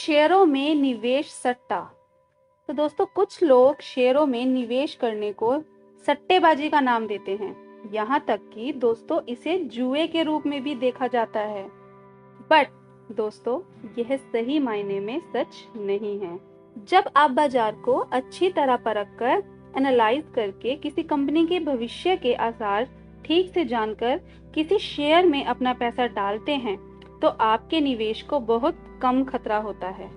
शेयरों में निवेश सट्टा। तो दोस्तों कुछ लोग शेयरों में निवेश करने को सट्टेबाजी का नाम देते हैं। यहाँ तक कि दोस्तों इसे जुए के रूप में भी देखा जाता है। बट दोस्तों यह सही मायने में सच नहीं है। जब आप बाजार को अच्छी तरह परख कर एनालाइज करके किसी कंपनी के भविष्य के आसार ठीक से जानकर किसी शेयर में अपना पैसा डालते हैं तो आपके निवेश को बहुत कम खतरा होता है।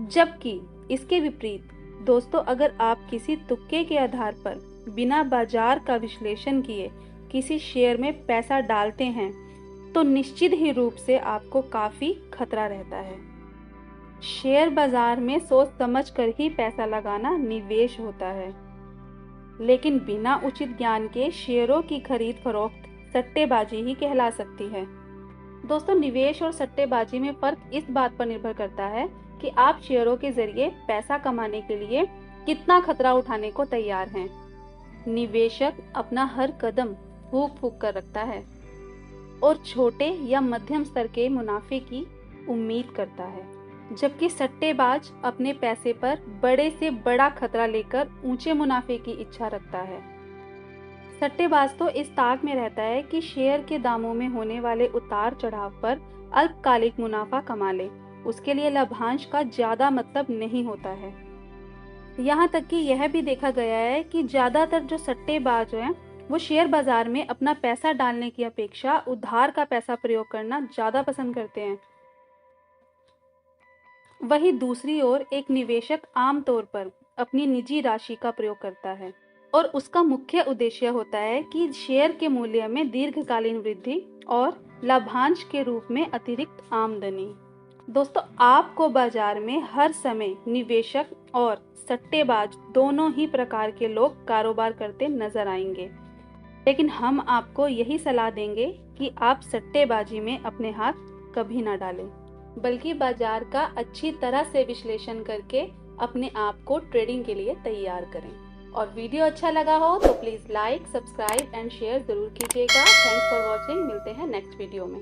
जबकि इसके विपरीत दोस्तों अगर आप किसी तुक्के के आधार पर बिना बाजार का विश्लेषण किए किसी शेयर में पैसा डालते हैं तो निश्चित ही रूप से आपको काफी खतरा रहता है। शेयर बाजार में सोच समझ कर ही पैसा लगाना निवेश होता है, लेकिन बिना उचित ज्ञान के शेयरों की खरीद फरोख्त सट्टेबाजी ही कहला सकती है। दोस्तों निवेश और सट्टेबाजी में फर्क इस बात पर निर्भर करता है कि आप शेयरों के जरिए पैसा कमाने के लिए कितना खतरा उठाने को तैयार हैं। निवेशक अपना हर कदम फूंक फूंक कर रखता है और छोटे या मध्यम स्तर के मुनाफे की उम्मीद करता है, जबकि सट्टेबाज अपने पैसे पर बड़े से बड़ा खतरा लेकर ऊंचे मुनाफे की इच्छा रखता है। सट्टेबाज तो इस ताक में रहता है कि शेयर के दामों में होने वाले उतार चढ़ाव पर अल्पकालिक मुनाफा कमा ले, उसके लिए लाभांश का ज्यादा मतलब नहीं होता है। यहाँ तक कि यह भी देखा गया है कि ज्यादातर जो सट्टेबाज हैं वो शेयर बाजार में अपना पैसा डालने की अपेक्षा उधार का पैसा प्रयोग करना ज्यादा पसंद करते हैं। वहीं दूसरी ओर एक निवेशक आमतौर पर अपनी निजी राशि का प्रयोग करता है और उसका मुख्य उद्देश्य होता है कि शेयर के मूल्य में दीर्घकालीन वृद्धि और लाभांश के रूप में अतिरिक्त आमदनी। दोस्तों आपको बाजार में हर समय निवेशक और सट्टेबाज दोनों ही प्रकार के लोग कारोबार करते नजर आएंगे, लेकिन हम आपको यही सलाह देंगे कि आप सट्टेबाजी में अपने हाथ कभी ना डालें, बल्कि बाजार का अच्छी तरह से विश्लेषण करके अपने आप को ट्रेडिंग के लिए तैयार करें। और वीडियो अच्छा लगा हो तो please like, subscribe and share जरूर कीजिएगा। Thanks for watching. मिलते हैं नेक्स्ट वीडियो में।